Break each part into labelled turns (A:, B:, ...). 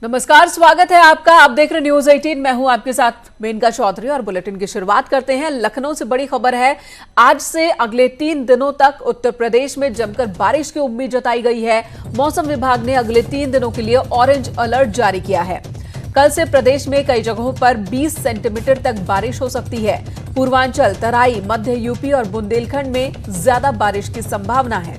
A: नमस्कार, स्वागत है आपका। आप देख रहे न्यूज 18। मैं हूं आपके साथ मेनका चौधरी और बुलेटिन की शुरुआत करते हैं। लखनऊ से बड़ी खबर है। आज से अगले 3 दिनों तक उत्तर प्रदेश में जमकर बारिश की उम्मीद जताई गई है। मौसम विभाग ने अगले 3 दिनों के लिए ऑरेंज अलर्ट जारी किया है। कल से प्रदेश में कई जगहों पर 20 सेंटीमीटर तक बारिश हो सकती है। पूर्वांचल, तराई, मध्य यूपी और बुंदेलखंड में ज्यादा बारिश की संभावना है।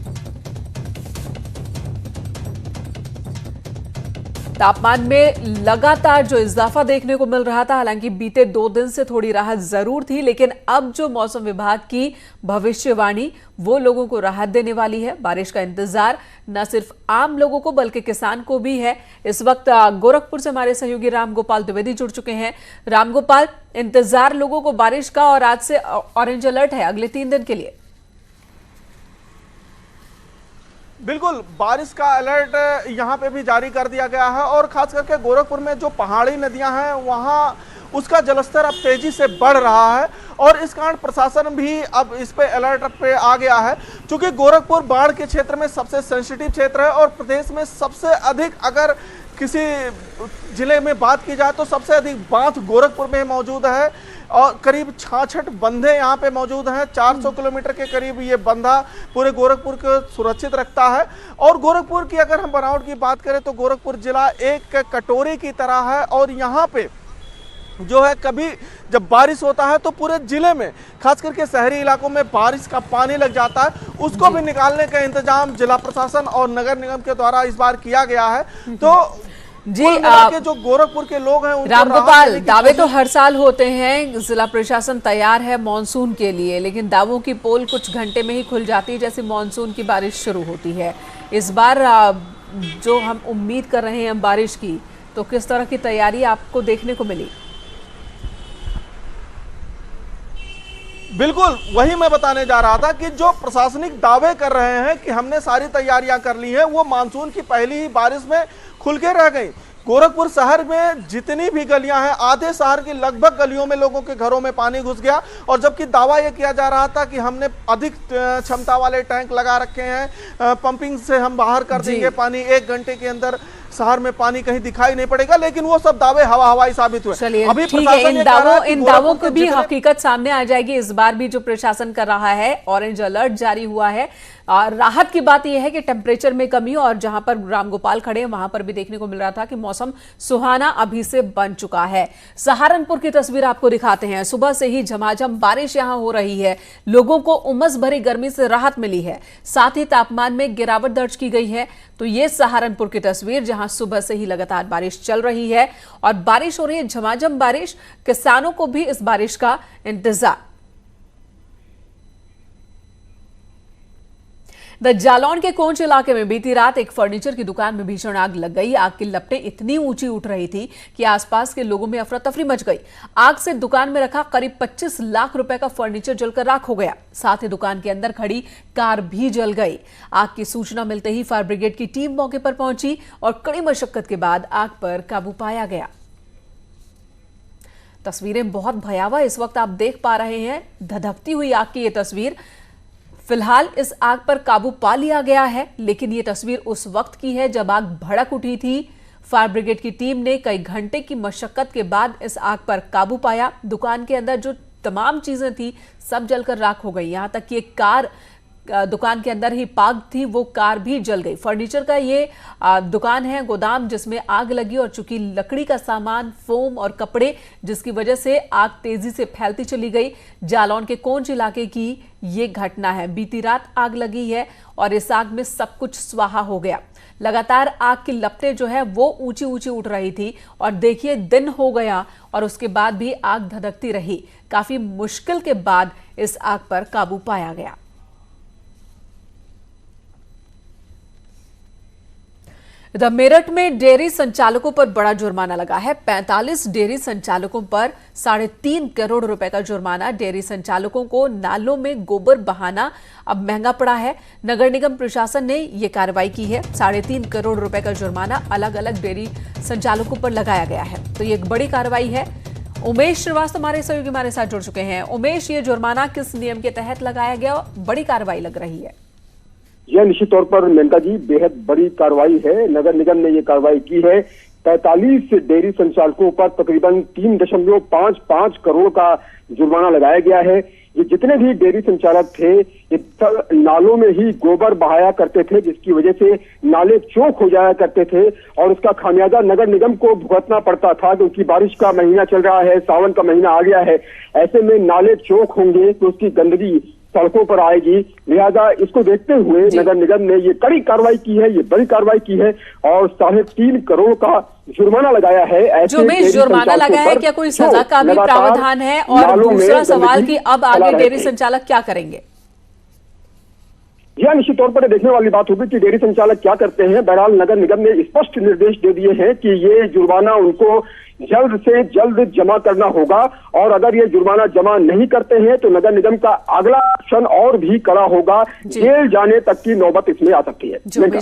A: तापमान में लगातार जो इजाफा देखने को मिल रहा था, हालांकि बीते 2 दिन से थोड़ी राहत जरूर थी, लेकिन अब जो मौसम विभाग की भविष्यवाणी वो लोगों को राहत देने वाली है। बारिश का इंतजार न सिर्फ आम लोगों को बल्कि किसान को भी है। इस वक्त गोरखपुर से हमारे सहयोगी रामगोपाल द्विवेदी जुड़ चुके हैं। रामगोपाल, इंतजार लोगों को बारिश का और आज से ऑरेंज अलर्ट है अगले 3 दिन के लिए।
B: बिल्कुल, बारिश का अलर्ट यहाँ पे भी जारी कर दिया गया है और खास करके गोरखपुर में जो पहाड़ी नदियां हैं वहाँ उसका जलस्तर अब तेजी से बढ़ रहा है और इस कारण प्रशासन भी अब इस पे अलर्ट पे आ गया है। क्योंकि गोरखपुर बाढ़ के क्षेत्र में सबसे सेंसिटिव क्षेत्र है और प्रदेश में सबसे अधिक, अगर किसी जिले में बात की जाए तो सबसे अधिक बांध गोरखपुर में मौजूद है और करीब 66 बंधे यहाँ पे मौजूद हैं। 400 किलोमीटर के करीब ये बंधा पूरे गोरखपुर को सुरक्षित रखता है। और गोरखपुर की अगर हम बनावट की बात करें तो गोरखपुर जिला एक कटोरी की तरह है और यहाँ पे जो है कभी जब बारिश होता है तो पूरे जिले में खास करके शहरी इलाकों में बारिश का पानी लग जाता है, उसको भी निकालने का इंतजाम जिला प्रशासन और नगर निगम के द्वारा इस बार किया गया है। तो
A: जी,
B: के जो गोरखपुर के लोग हैं
A: रामगोपाल, दावे तो हर साल होते हैं, जिला प्रशासन तैयार है मॉनसून के लिए, लेकिन दावों की पोल कुछ घंटे में ही खुल जाती है जैसे मॉनसून की बारिश शुरू होती है। इस बार जो हम उम्मीद कर रहे हैं बारिश की, तो किस तरह की तैयारी आपको देखने को मिली?
B: बिल्कुल, वही मैं बताने जा रहा था कि जो प्रशासनिक दावे कर रहे हैं कि हमने सारी तैयारियां कर ली हैं, वो मानसून की पहली ही बारिश में खुल के रह गई। गोरखपुर शहर में जितनी भी गलियां हैं, आधे शहर की लगभग गलियों में लोगों के घरों में पानी घुस गया। और जबकि दावा यह किया जा रहा था कि हमने अधिक क्षमता वाले टैंक लगा रखे हैं, पंपिंग से हम बाहर कर देंगे पानी, 1 घंटे के अंदर शहर में पानी कहीं दिखाई नहीं पड़ेगा, लेकिन वो सब दावे हवाई साबित हुए।
A: चलिए, अभी ठीक है, इन दावों की भी हकीकत सामने आ जाएगी। इस बार भी जो प्रशासन कर रहा है, ऑरेंज अलर्ट जारी हुआ है। और राहत की बात यह है कि टेम्परेचर में कमी, और जहां पर रामगोपाल खड़े हैं वहां पर भी देखने को मिल रहा था कि मौसम सुहाना अभी से बन चुका है। सहारनपुर की तस्वीर आपको दिखाते हैं। सुबह से ही झमाझम बारिश यहां हो रही है, लोगों को उमस भरी गर्मी से राहत मिली है, साथ ही तापमान में गिरावट दर्ज की गई है। तो ये सहारनपुर की तस्वीर, जहां सुबह से ही लगातार बारिश चल रही है और बारिश हो रही है, झमाझम बारिश। किसानों को भी इस बारिश का इंतजार। द जालौन के कोंच इलाके में बीती रात एक फर्नीचर की दुकान में भीषण आग लग गई। आग की लपटें इतनी ऊंची उठ रही थी कि आसपास के लोगों में अफरा तफरी मच गई। आग से दुकान में रखा करीब 25 लाख रुपए का फर्नीचर जलकर राख हो गया। साथ ही दुकान के अंदर खड़ी कार भी जल गई। आग की सूचना मिलते ही फायर ब्रिगेड की टीम मौके पर पहुंची और कड़ी मशक्कत के बाद आग पर काबू पाया गया। तस्वीरें बहुत भयावह इस वक्त आप देख पा रहे हैं, धधकती हुई आग की ये तस्वीर। फिलहाल इस आग पर काबू पा लिया गया है, लेकिन ये तस्वीर उस वक्त की है जब आग भड़क उठी थी। फायर ब्रिगेड की टीम ने कई घंटे की मशक्कत के बाद इस आग पर काबू पाया। दुकान के अंदर जो तमाम चीजें थी सब जलकर राख हो गई। यहां तक कि एक कार दुकान के अंदर ही पार्क थी, वो कार भी जल गई। फर्नीचर का ये दुकान है, गोदाम, जिसमें आग लगी और चूंकि लकड़ी का सामान, फोम और कपड़े, जिसकी वजह से आग तेजी से फैलती चली गई। जालौन के कोंच इलाके की ये घटना है। बीती रात आग लगी है और इस आग में सब कुछ स्वाहा हो गया। लगातार आग की लपटें जो है वो ऊंची ऊंची उठ रही थी और देखिए दिन हो गया और उसके बाद भी आग धधकती रही। काफी मुश्किल के बाद इस आग पर काबू पाया गया। इधर मेरठ में डेयरी संचालकों पर बड़ा जुर्माना लगा है। 45 डेयरी संचालकों पर 3.5 करोड़ रुपए का जुर्माना। डेयरी संचालकों को नालों में गोबर बहाना अब महंगा पड़ा है। नगर निगम प्रशासन ने यह कार्रवाई की है। 3.5 करोड़ रुपए का जुर्माना अलग अलग डेयरी संचालकों पर लगाया गया है। तो ये एक बड़ी कार्रवाई है। उमेश श्रीवास्तव हमारे सहयोगी हमारे साथ जुड़ चुके हैं। उमेश, ये जुर्माना किस नियम के तहत लगाया गया? बड़ी कार्रवाई लग रही है।
C: यह निश्चित तौर पर मेनका जी बेहद बड़ी कार्रवाई है। नगर निगम ने यह कार्रवाई की है 43 डेयरी संचालकों पर तकरीबन 3.55 करोड़ का जुर्माना लगाया गया है। ये जितने भी डेयरी संचालक थे ये सब नालों में ही गोबर बहाया करते थे, जिसकी वजह से नाले चौक हो जाया करते थे और उसका खामियाजा नगर निगम को भुगतना पड़ता था, क्योंकि बारिश का महीना चल रहा है, सावन का महीना आ गया है। ऐसे में नाले चौक होंगे तो उसकी गंदगी सड़कों पर आएगी। लिहाजा इसको देखते हुए नगर निगम ने ये कड़ी कार्रवाई की है, ये बड़ी कार्रवाई की है और 3.5 करोड़ का जुर्माना लगाया है।
A: जो में जुर्माना लगा है, क्या कोई सजा का भी प्रावधान है? और दूसरा सवाल कि अब आगे डेयरी संचालक क्या करेंगे?
C: यह निश्चित तौर पर देखने वाली बात होगी कि डेयरी संचालक क्या करते हैं। बहरहाल नगर निगम ने स्पष्ट निर्देश दे दिए हैं कि ये जुर्माना उनको जल्द से जल्द जमा करना होगा और अगर ये जुर्माना जमा नहीं करते हैं तो नगर निगम का अगला एक्शन और भी कड़ा होगा, जेल जाने तक की नौबत इसमें आ सकती है।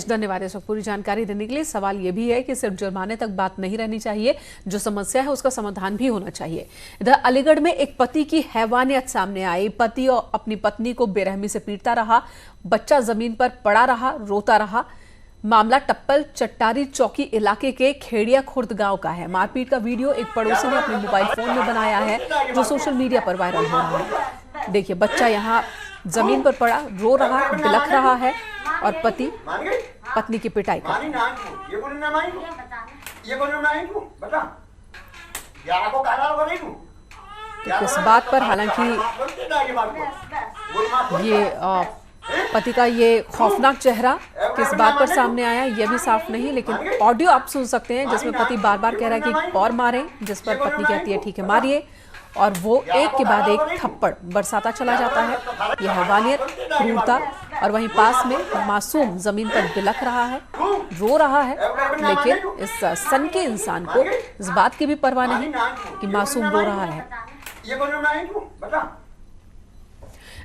A: धन्यवाद इस वक्त पूरी जानकारी देने के लिए। सवाल ये भी है कि सिर्फ जुर्माने तक बात नहीं रहनी चाहिए, जो समस्या है उसका समाधान भी होना चाहिए। इधर अलीगढ़ में एक पति की हैवानियत सामने आई। पति और अपनी पत्नी को बेरहमी से पीटता रहा, बच्चा जमीन पर पड़ा रहा, रोता रहा। मामला टप्पल चट्टारी चौकी इलाके के खेड़िया खुर्द गांव का है। मारपीट का वीडियो एक पड़ोसी ने अपने मोबाइल फोन में बनाया है, जो सोशल मीडिया पर वायरल हो रहा है। देखिए, बच्चा यहाँ जमीन पर पड़ा रो रहा, बिलख रहा है और पति पत्नी की पिटाई कर इस बात पर हालांकि ये पति का ये खौफनाक चेहरा किस बात पर सामने आया ये भी साफ नहीं, लेकिन ऑडियो आप सुन सकते हैं जिसमें पति बार बार कह रहा है कि और मारें, जिस पर पत्नी कहती है ठीक है मारिए, और वो एक के बाद एक थप्पड़ बरसाता चला जाता है। यह हैवानियत, क्रूरता, और वहीं पास में मासूम जमीन पर बिलख रहा है, रो रहा है, लेकिन इस सनके इंसान को इस बात की भी परवाह नहीं कि मासूम रो रहा है।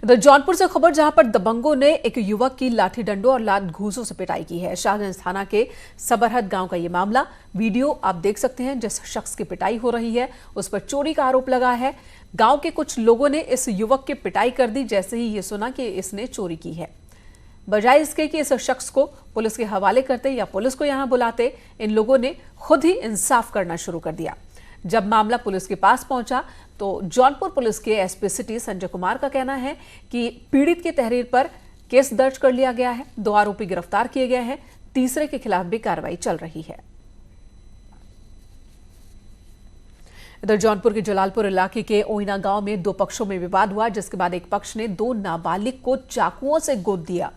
A: इधर जौनपुर से खबर, जहां पर दबंगों ने एक युवक की लाठी डंडों और लात घूंसों से पिटाई की है। शाहगंज थाना के सबरहद गांव का ये मामला। वीडियो आप देख सकते हैं, जिस शख्स की पिटाई हो रही है उस पर चोरी का आरोप लगा है। गांव के कुछ लोगों ने इस युवक की पिटाई कर दी जैसे ही ये सुना कि इसने चोरी की है। बजाय इसके कि इस शख्स को पुलिस के हवाले करते या पुलिस को यहां बुलाते, इन लोगों ने खुद ही इंसाफ करना शुरू कर दिया। जब मामला पुलिस के पास पहुंचा तो जौनपुर पुलिस के एसपी सिटी संजय कुमार का कहना है कि पीड़ित की तहरीर पर केस दर्ज कर लिया गया है, 2 आरोपी गिरफ्तार किए गए हैं, तीसरे के खिलाफ भी कार्रवाई चल रही है। इधर जौनपुर के जलालपुर इलाके के ओइना गांव में 2 पक्षों में विवाद हुआ, जिसके बाद एक पक्ष ने 2 नाबालिग को चाकुओं से गोद दिया।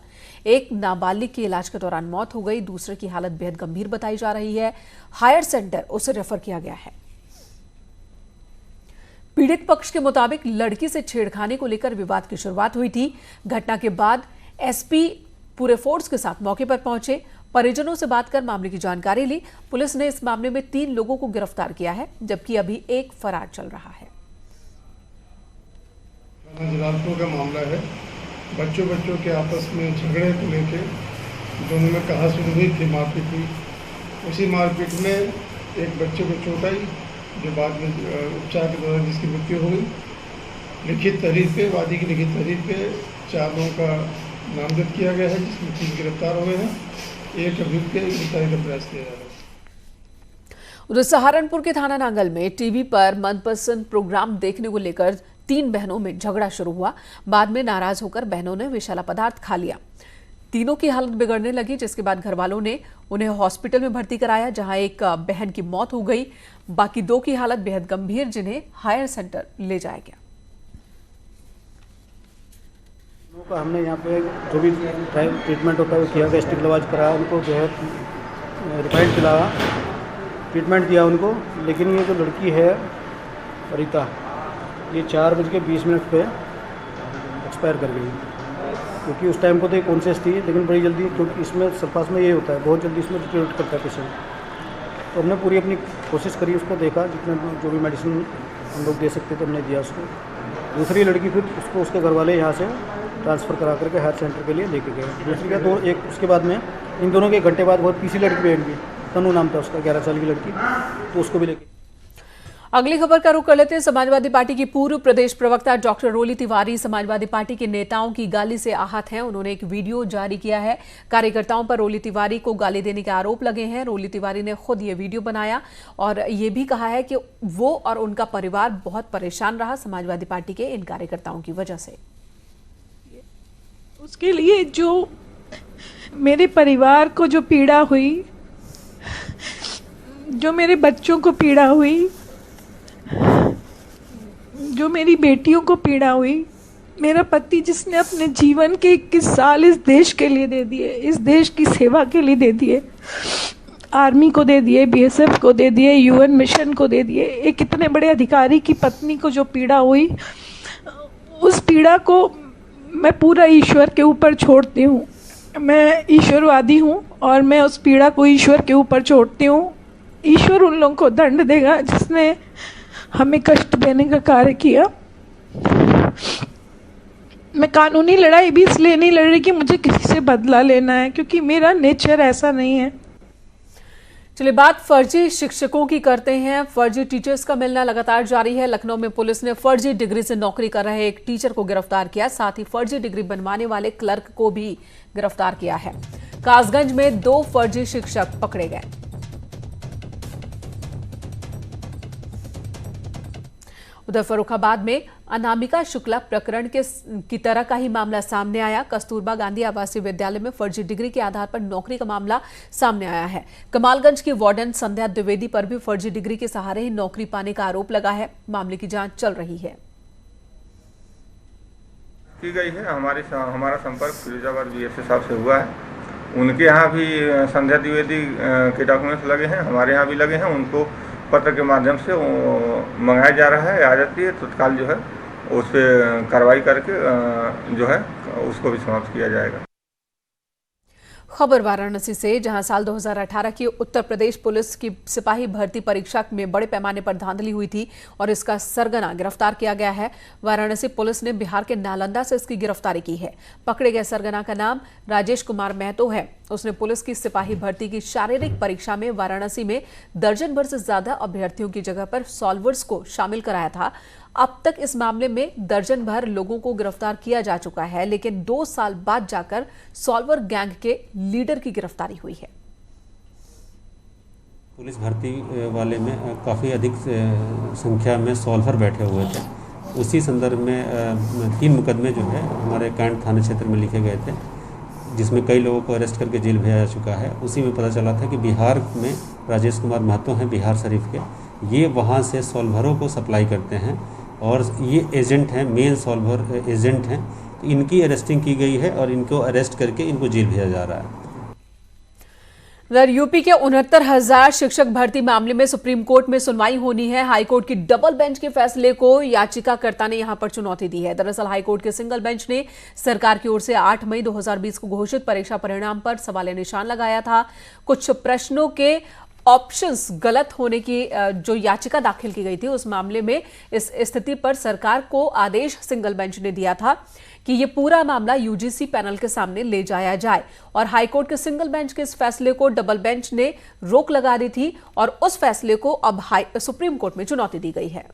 A: एक नाबालिग की इलाज के दौरान मौत हो गई, दूसरे की हालत बेहद गंभीर बताई जा रही है। हायर सेंटर उसे रेफर किया गया है। पीड़ित पक्ष के मुताबिक लड़की से छेड़खानी को लेकर विवाद की शुरुआत हुई थी। घटना के बाद एसपी पूरे फोर्स के साथ मौके पर पहुंचे, परिजनों से बात कर मामले की जानकारी ली। पुलिस ने इस मामले में 3 लोगों को गिरफ्तार किया है, जबकि अभी एक फरार चल रहा है।
D: जलालपुर का मामला है। बच्चों के आपस में झगड़े को लेकर दोनों में कहासुनी हुई थी, मारपीट हुई। उसी मारपीट में एक बच्चे को चोट आई, जो बाद में उपचार के दौरान जिसकी मृत्यु हो गई। लिखित तहरीर पे, वादी की लिखित तहरीर पे 4 लोगों का नामजद किया गया है, जिसमें 3 गिरफ्तार हुए हैं। एक अभियुक्त के गिरफ्तारी का प्रयास किया जा रहा है।
A: उधर सहारनपुर के थाना नांगल में टीवी पर मनपसंद प्रोग्राम देखने को लेकर 3 बहनों में झगड़ा शुरू हुआ। बाद में नाराज होकर बहनों ने विषैला पदार्थ खा लिया। तीनों की हालत बिगड़ने लगी, जिसके बाद घर वालों ने उन्हें हॉस्पिटल में भर्ती कराया, जहां एक बहन की मौत हो गई। बाकी 2 की हालत बेहद गंभीर, जिन्हें हायर सेंटर ले जाया गया।
E: हमने यहाँ पे जो भी ट्रीटमेंट होता है वो किया, गैस्ट्रिक इलाज कराया उनको, जो है रिफाइंड पिलाया, ट्रीटमेंट दिया उनको। लेकिन ये जो लड़की है रीता, ये 4:20 पे एक्सपायर कर गई, क्योंकि उस टाइम को तो ये कॉन्शियस थी, लेकिन बड़ी जल्दी, क्योंकि इसमें सरपास में ये होता है बहुत जल्दी इसमें डिटेक्ट करता है पेशेंट। तो हमने पूरी अपनी कोशिश करी, उसको देखा, जितने जो भी मेडिसिन हम लोग दे सकते थे हमने दिया उसको। दूसरी लड़की फिर उसको उसके घर वाले यहाँ से ट्रांसफ़र करा करके हायर सेंटर के लिए लेके गए। दूसरी का 2 एक उसके बाद में इन दोनों के घंटे बाद बहुत तीसरी लड़की भी, तनु नाम था उसका, 11 साल की लड़की, तो उसको भी लेके।
A: अगली खबर का रुख कर लेते हैं। समाजवादी पार्टी की पूर्व प्रदेश प्रवक्ता डॉक्टर रोली तिवारी समाजवादी पार्टी के नेताओं की गाली से आहत हैं। उन्होंने एक वीडियो जारी किया है। कार्यकर्ताओं पर रोली तिवारी को गाली देने के आरोप लगे हैं। रोली तिवारी ने खुद ये वीडियो बनाया और ये भी कहा है कि वो और उनका परिवार बहुत परेशान रहा समाजवादी पार्टी के इन कार्यकर्ताओं की वजह से।
F: उसके लिए जो मेरे परिवार को जो पीड़ा हुई, जो मेरे बच्चों को पीड़ा हुई, जो मेरी बेटियों को पीड़ा हुई, मेरा पति जिसने अपने जीवन के 21 साल इस देश के लिए दे दिए, इस देश की सेवा के लिए दे दिए, आर्मी को दे दिए, बीएसएफ को दे दिए, यूएन मिशन को दे दिए, एक इतने बड़े अधिकारी की पत्नी को जो पीड़ा हुई, उस पीड़ा को मैं पूरा ईश्वर के ऊपर छोड़ती हूँ। मैं ईश्वरवादी हूँ और मैं उस पीड़ा को ईश्वर के ऊपर छोड़ती हूँ। ईश्वर उन लोगों को दंड देगा जिसने हमें कष्ट देने का कार्य किया। मैं कानूनी लड़ाई भी इसलिए नहीं लड़ रही कि मुझे किसी से बदला लेना है, क्योंकि मेरा नेचर ऐसा नहीं है।
A: चलिए बात फर्जी शिक्षकों की करते हैं। फर्जी टीचर्स का मिलना लगातार जारी है। लखनऊ में पुलिस ने फर्जी डिग्री से नौकरी कर रहे एक टीचर को गिरफ्तार किया, साथ ही फर्जी डिग्री बनवाने वाले क्लर्क को भी गिरफ्तार किया है। कासगंज में 2 फर्जी शिक्षक पकड़े गए। उधर फर्रुखाबाद में अनामिका शुक्ला प्रकरण की तरह का ही मामला सामने आया। कस्तूरबा गांधी आवासीय विद्यालय में फर्जी डिग्री के आधार पर नौकरी का मामला सामने आया है। कमालगंज की वार्डन संध्या द्विवेदी पर भी फर्जी डिग्री के सहारे ही नौकरी पाने का आरोप लगा है। मामले की जांच चल रही है।
G: की गई है। हमारा संपर्क फिरोजाबाद बीएसए साहब से हुआ है। उनके यहाँ भी संध्या द्विवेदी के डॉक्यूमेंट्स लगे हैं, हमारे यहाँ भी लगे हैं। उनको पत्र के माध्यम से मंगाया जा रहा है। आ जाती है तत्काल जो है उस पर कार्रवाई करके जो है उसको भी समाप्त किया जाएगा।
A: खबर वाराणसी से, जहां साल 2018 की उत्तर प्रदेश पुलिस की सिपाही भर्ती परीक्षा में बड़े पैमाने पर धांधली हुई थी और इसका सरगना गिरफ्तार किया गया है। वाराणसी पुलिस ने बिहार के नालंदा से इसकी गिरफ्तारी की है। पकड़े गए सरगना का नाम राजेश कुमार महतो है। उसने पुलिस की सिपाही भर्ती की शारीरिक परीक्षा में वाराणसी में दर्जन भर से ज्यादा अभ्यर्थियों की जगह पर सॉल्वर्स को शामिल कराया था। अब तक इस मामले में दर्जन भर लोगों को गिरफ्तार किया जा चुका है, लेकिन 2 साल बाद जाकर सॉल्वर गैंग के लीडर की गिरफ्तारी हुई है।
H: पुलिस भर्ती वाले में काफ़ी अधिक संख्या में सॉल्वर बैठे हुए थे। उसी संदर्भ में 3 मुकदमे जो है हमारे कैंट थाना क्षेत्र में लिखे गए थे, जिसमें कई लोगों को अरेस्ट करके जेल भेजा जा चुका है। उसी में पता चला था कि बिहार में राजेश कुमार महतो हैं, बिहार शरीफ के, ये वहाँ से सॉल्वरों को सप्लाई करते हैं और ये एजेंट हैं, मेन सॉल्वर एजेंट हैं। तो इनकी अरेस्टिंग की गई है और इनको अरेस्ट करके इनको जेल भेजा जा रहा है।
A: उधर यूपी के 69,000 शिक्षक भर्ती मामले में सुप्रीम कोर्ट में सुनवाई होनी है। हाईकोर्ट की डबल बेंच के फैसले को याचिकाकर्ता ने यहां पर चुनौती दी है। दरअसल हाईकोर्ट के सिंगल बेंच ने सरकार की ओर से 8 मई 2020 को घोषित परीक्षा परिणाम पर सवालिया निशान लगाया था। कुछ प्रश्नों के ऑप्शंस गलत होने की जो याचिका दाखिल की गई थी, उस मामले में इस स्थिति पर सरकार को आदेश सिंगल बेंच ने दिया था कि ये पूरा मामला यूजीसी पैनल के सामने ले जाया जाए और हाईकोर्ट के सिंगल बेंच के इस फैसले को डबल बेंच ने रोक लगा दी थी और उस फैसले को अब सुप्रीम कोर्ट में चुनौती दी गई है।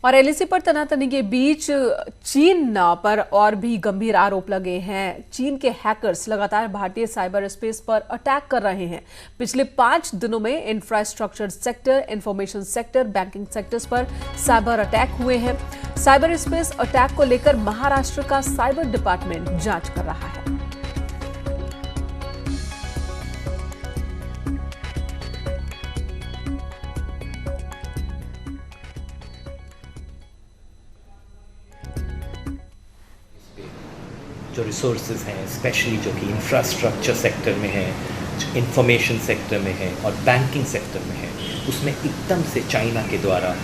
A: और एलएसी पर तनातनी के बीच चीन पर और भी गंभीर आरोप लगे हैं। चीन के हैकर्स लगातार भारतीय साइबर स्पेस पर अटैक कर रहे हैं। पिछले 5 दिनों में infrastructure sector, information sector, banking sectors पर साइबर अटैक हुए हैं। साइबर स्पेस अटैक को लेकर महाराष्ट्र का साइबर डिपार्टमेंट जांच कर रहा है।
I: जो रिसोर्सेज हैं, स्पेशली जो कि इंफ्रास्ट्रक्चर सेक्टर में है, इंफॉर्मेशन सेक्टर में है और बैंकिंग सेक्टर में है, उसमें एकदम से चाइना के द्वारा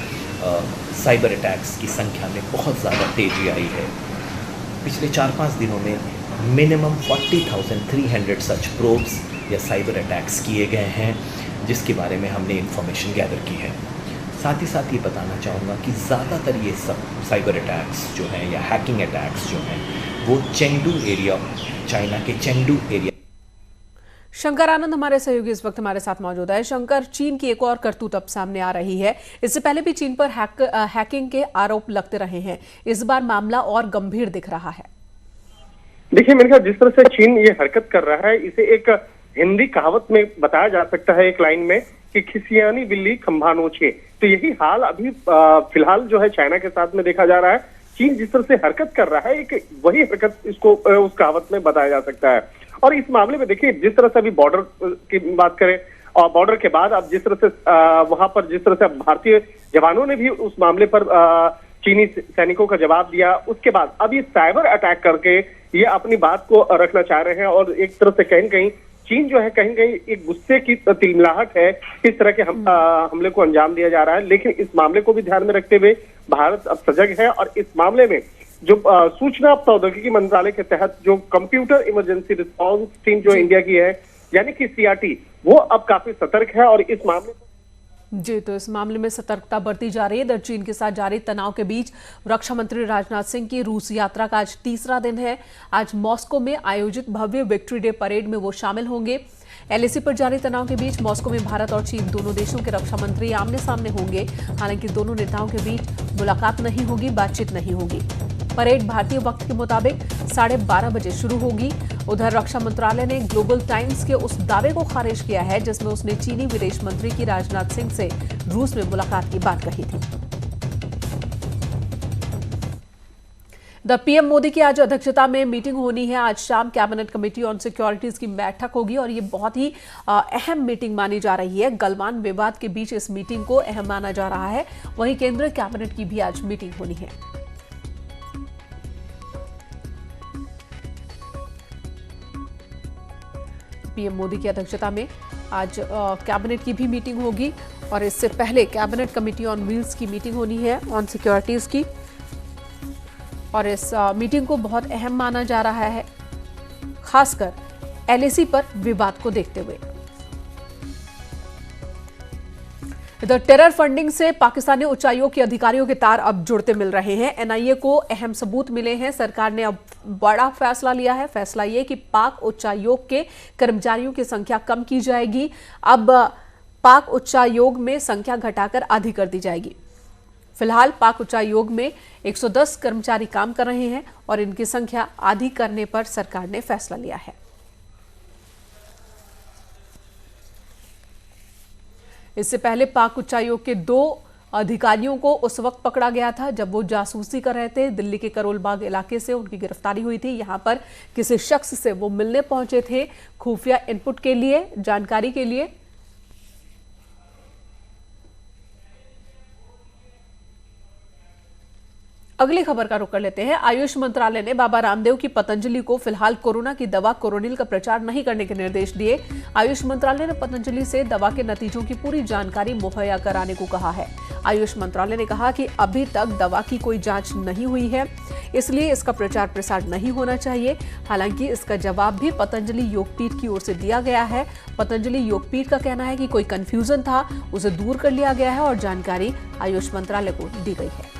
I: साइबर अटैक्स की संख्या में बहुत ज़्यादा तेज़ी आई है। पिछले 4-5 दिनों में मिनिमम 40,300 सच प्रोब्स या साइबर अटैक्स किए गए हैं, जिसके बारे में हमने इंफॉर्मेशन गैदर की है। साथ ही साथ ये बताना चाहूँगा कि ज़्यादातर ये सब साइबर अटैक्स जो हैं या हैकिंग अटैक्स जो हैं वो चेंगडू एरिया, चाइना के चेंगडू एरिया।
A: शंकर आनंद हमारे सहयोगी इस वक्त हमारे साथ मौजूद है। शंकर, चीन की एक और करतूत अब सामने आ रही है। इससे पहले भी चीन पर हैकिंग के आरोप लगते रहे हैं, इस बार मामला और गंभीर दिख रहा है।
J: देखिए मेरे ख्याल जिस तरह से चीन ये हरकत कर रहा है, इसे एक हिंदी कहावत में बताया जा सकता है एक लाइन में कि खिसियानी बिल्ली खंभा नोचे। तो यही हाल अभी फिलहाल जो है चाइना के साथ में देखा जा रहा है। चीन जिस तरह से हरकत कर रहा है, एक वही हरकत इसको उस कहावत में बताया जा सकता है। और इस मामले में देखिए जिस तरह से अभी बॉर्डर की बात करें और बॉर्डर के बाद अब जिस तरह से वहां पर जिस तरह से भारतीय जवानों ने भी उस मामले पर चीनी सैनिकों का जवाब दिया, उसके बाद अब ये साइबर अटैक करके ये अपनी बात को रखना चाह रहे हैं। और एक तरह से कहीं कहीं चीन जो है कहीं कहीं एक गुस्से की तिलमिलाहट है, इस तरह के हमले को अंजाम दिया जा रहा है। लेकिन इस मामले को भी ध्यान में रखते हुए भारत अब सजग है और इस मामले में जो सूचना प्रौद्योगिकी मंत्रालय के तहत जो कंप्यूटर इमरजेंसी रिस्पांस टीम जो इंडिया की है यानी कि CRT, वो अब काफी सतर्क है और इस मामले
A: जी, तो इस मामले में सतर्कता बरती जा रही है। इधर चीन के साथ जारी तनाव के बीच रक्षा मंत्री राजनाथ सिंह की रूस यात्रा का आज तीसरा दिन है। आज मॉस्को में आयोजित भव्य विक्ट्री डे परेड में वो शामिल होंगे। LAC पर जारी तनाव के बीच मॉस्को में भारत और चीन दोनों देशों के रक्षा मंत्री आमने सामने होंगे। हालांकि दोनों नेताओं के बीच मुलाकात नहीं होगी, बातचीत नहीं होगी। परेड भारतीय वक्त के मुताबिक 12:30 बजे शुरू होगी। उधर रक्षा मंत्रालय ने ग्लोबल टाइम्स के उस दावे को खारिज किया है जिसमें उसने चीनी विदेश मंत्री की राजनाथ सिंह से रूस में मुलाकात की बात कही थी। PM मोदी की आज अध्यक्षता में मीटिंग होनी है। आज शाम कैबिनेट कमेटी ऑन सिक्योरिटीज की बैठक होगी और ये बहुत ही अहम मीटिंग मानी जा रही है। गलवान विवाद के बीच इस मीटिंग को अहम माना जा रहा है। वहीं केंद्रीय कैबिनेट की भी आज मीटिंग होनी है। PM मोदी की अध्यक्षता में आज कैबिनेट की भी मीटिंग होगी और इससे पहले कैबिनेट कमेटी ऑन व्हील्स की मीटिंग होनी है ऑन सिक्योरिटीज की। और इस मीटिंग को बहुत अहम माना जा रहा है, खासकर LAC पर विवाद को देखते हुए। इधर टेरर फंडिंग से पाकिस्तानी उच्चायोग के अधिकारियों के तार अब जुड़ते मिल रहे हैं। NIA को अहम सबूत मिले हैं। सरकार ने अब बड़ा फैसला लिया है। फैसला यह कि पाक उच्चायोग के कर्मचारियों की संख्या कम की जाएगी। अब पाक उच्चायोग में संख्या घटाकर आधी कर दी जाएगी। फिलहाल पाक उच्चायोग में 110 कर्मचारी काम कर रहे हैं और इनकी संख्या आधी करने पर सरकार ने फैसला लिया है। इससे पहले पाक उच्चायोग के 2 अधिकारियों को उस वक्त पकड़ा गया था जब वो जासूसी कर रहे थे। दिल्ली के करोल बाग इलाके से उनकी गिरफ्तारी हुई थी। यहां पर किसी शख्स से वो मिलने पहुंचे थे खुफिया इनपुट के लिए, जानकारी के लिए। अगली खबर का रुख कर लेते हैं। आयुष मंत्रालय ने बाबा रामदेव की पतंजलि को फिलहाल कोरोना की दवा कोरोनिल का प्रचार नहीं करने के निर्देश दिए। आयुष मंत्रालय ने पतंजलि से दवा के नतीजों की पूरी जानकारी मुहैया कराने को कहा है। आयुष मंत्रालय ने कहा कि अभी तक दवा की कोई जांच नहीं हुई है, इसलिए इसका प्रचार प्रसार नहीं होना चाहिए। हालांकि इसका जवाब भी पतंजलि योगपीठ की ओर से दिया गया है। पतंजलि योगपीठ का कहना है कि कोई कंफ्यूजन था, उसे दूर कर लिया गया है और जानकारी आयुष मंत्रालय को दी गई है।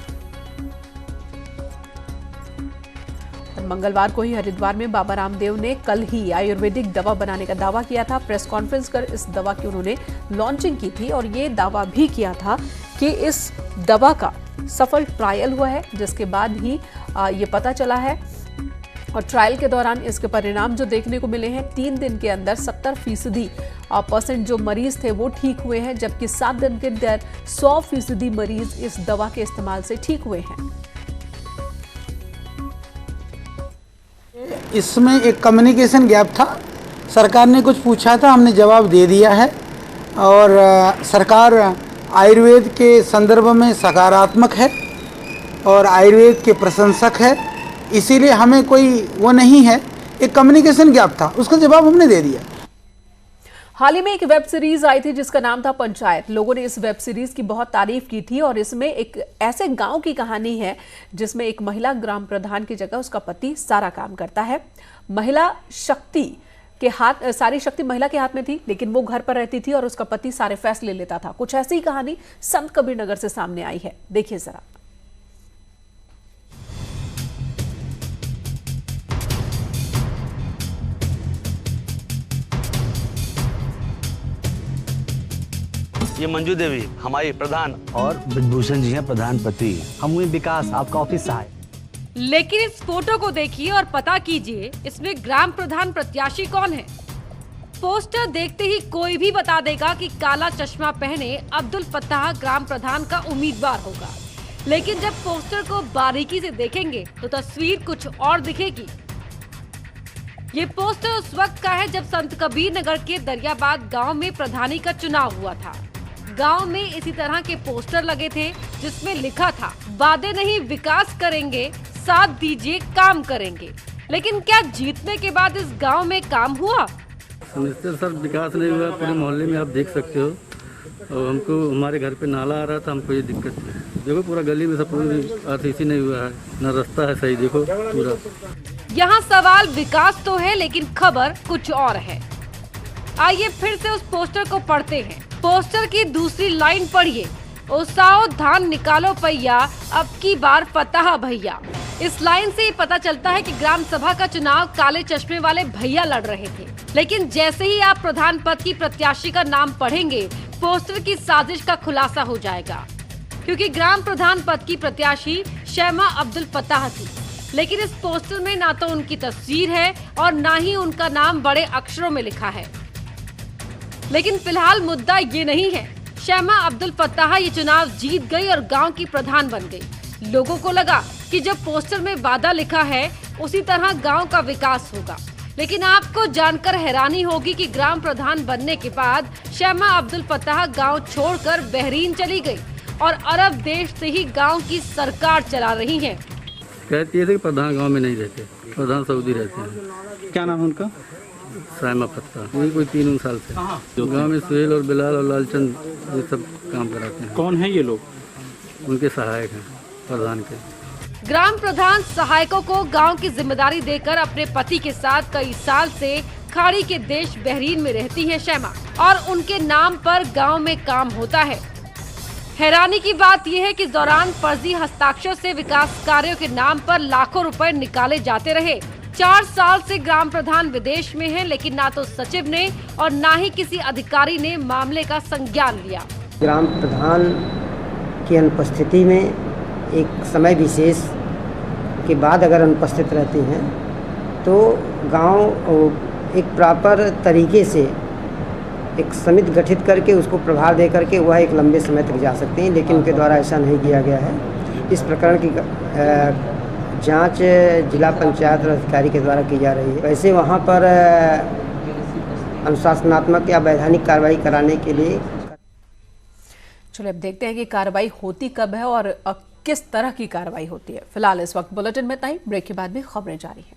A: मंगलवार को ही हरिद्वार में बाबा रामदेव ने कल ही आयुर्वेदिक दवा बनाने का दावा किया था। प्रेस कॉन्फ्रेंस कर इस दवा की उन्होंने लॉन्चिंग की थी और ये दावा भी किया था कि इस दवा का सफल ट्रायल हुआ है, जिसके बाद ही ये पता चला है। और ट्रायल के दौरान इसके परिणाम जो देखने को मिले हैं, 3 दिन के अंदर 70% जो मरीज थे वो ठीक हुए हैं, जबकि 7 दिन के अंदर 100% मरीज इस दवा के इस्तेमाल से ठीक हुए हैं।
K: इसमें एक कम्युनिकेशन गैप था। सरकार ने कुछ पूछा था, हमने जवाब दे दिया है और सरकार आयुर्वेद के संदर्भ में सकारात्मक है और आयुर्वेद के प्रशंसक है, इसीलिए हमें कोई वो नहीं है। एक कम्युनिकेशन गैप था, उसका जवाब हमने दे दिया।
A: हाल ही में एक वेब सीरीज आई थी जिसका नाम था पंचायत। लोगों ने इस वेब सीरीज की बहुत तारीफ की थी और इसमें एक ऐसे गांव की कहानी है जिसमें एक महिला ग्राम प्रधान की जगह उसका पति सारा काम करता है। महिला शक्ति के हाथ, सारी शक्ति महिला के हाथ में थी, लेकिन वो घर पर रहती थी और उसका पति सारे फैसले लेता था। कुछ ऐसी ही कहानी संत कबीर नगर से सामने आई है, देखिए जरा।
L: ये मंजू देवी हमारी प्रधान
M: और ब्रजभूषण जी हैं प्रधानपति। हम हुए विकास, आपका ऑफिस सहाय।
N: लेकिन इस फोटो को देखिए और पता कीजिए इसमें ग्राम प्रधान प्रत्याशी कौन है। पोस्टर देखते ही कोई भी बता देगा कि काला चश्मा पहने अब्दुल फत्ताह ग्राम प्रधान का उम्मीदवार होगा, लेकिन जब पोस्टर को बारीकी से देखेंगे तो तस्वीर कुछ और दिखेगी। ये पोस्टर उस वक्त का है जब संत कबीर नगर के दरियाबाद गांव में प्रधानी का चुनाव हुआ था। गांव में इसी तरह के पोस्टर लगे थे जिसमें लिखा था, वादे नहीं विकास करेंगे, साथ दीजिए काम करेंगे। लेकिन क्या जीतने के बाद इस गांव में काम हुआ?
E: सर विकास नहीं हुआ पूरे मोहल्ले में, आप देख सकते हो। और हमको हमारे घर पे नाला आ रहा था, हमको ये दिक्कत है। देखो पूरा गली में सब पूरी आरसीसी नहीं हुआ है, न रास्ता है सही, देखो पूरा।
N: यहाँ सवाल विकास तो है लेकिन खबर कुछ और है। आइए फिर से उस पोस्टर को पढ़ते हैं। पोस्टर की दूसरी लाइन पढ़िए, ओसाओ धान निकालो पैया, अब की बार फत्ताह भैया। इस लाइन से ही पता चलता है कि ग्राम सभा का चुनाव काले चश्मे वाले भैया लड़ रहे थे। लेकिन जैसे ही आप प्रधान पद की प्रत्याशी का नाम पढ़ेंगे, पोस्टर की साजिश का खुलासा हो जाएगा, क्योंकि ग्राम प्रधान पद की प्रत्याशी शैमा अब्दुल फत्ताह थी। लेकिन इस पोस्टर में ना तो उनकी तस्वीर है और ना ही उनका नाम बड़े अक्षरों में लिखा है। लेकिन फिलहाल मुद्दा ये नहीं है। शैमा अब्दुल फत्ताह ये चुनाव जीत गई और गांव की प्रधान बन गई। लोगों को लगा कि जब पोस्टर में वादा लिखा है उसी तरह गांव का विकास होगा। लेकिन आपको जानकर हैरानी होगी कि ग्राम प्रधान बनने के बाद शैमा अब्दुल फत्ताह गांव छोड़कर बहरीन चली गई और अरब देश से ही गांव की सरकार चला रही हैं।
E: कहती है कि प्रधान गांव में नहीं रहते, प्रधान सऊदी रहते हैं।
O: क्या नाम है उनका?
E: शैमा फत्ताह। वही कोई 3 साल से गांव में सुहेल और बिलाल और लालचंद ये सब काम कराते हैं।
O: कौन है ये लोग?
E: उनके सहायक हैं प्रधान के।
N: ग्राम प्रधान सहायकों को गांव की जिम्मेदारी देकर अपने पति के साथ कई साल से खाड़ी के देश बहरीन में रहती है शैमा, और उनके नाम पर गांव में काम होता है। हैरानी की बात यह है कि इस दौरान फर्जी हस्ताक्षर से विकास कार्यों के नाम पर लाखों रुपए निकाले जाते रहे। 4 साल से ग्राम प्रधान विदेश में है, लेकिन ना तो सचिव ने और ना ही किसी अधिकारी ने मामले का संज्ञान लिया।
P: ग्राम प्रधान की अनुपस्थिति में एक समय विशेष के बाद अगर अनुपस्थित रहते हैं तो गांव एक प्रॉपर तरीके से एक समिति गठित करके उसको प्रभार दे करके वह एक लंबे समय तक जा सकते हैं, लेकिन उनके द्वारा ऐसा नहीं किया गया है। इस प्रकरण की जांच जिला पंचायत अधिकारी के द्वारा की जा रही है। वैसे वहां पर अनुशासनात्मक या वैधानिक कार्रवाई कराने के लिए
A: चलिए अब देखते हैं कि कार्रवाई होती कब है और किस तरह की कार्रवाई होती है। फिलहाल इस वक्त बुलेटिन में इतना ही। ब्रेक के बाद भी खबरें जारी हैं।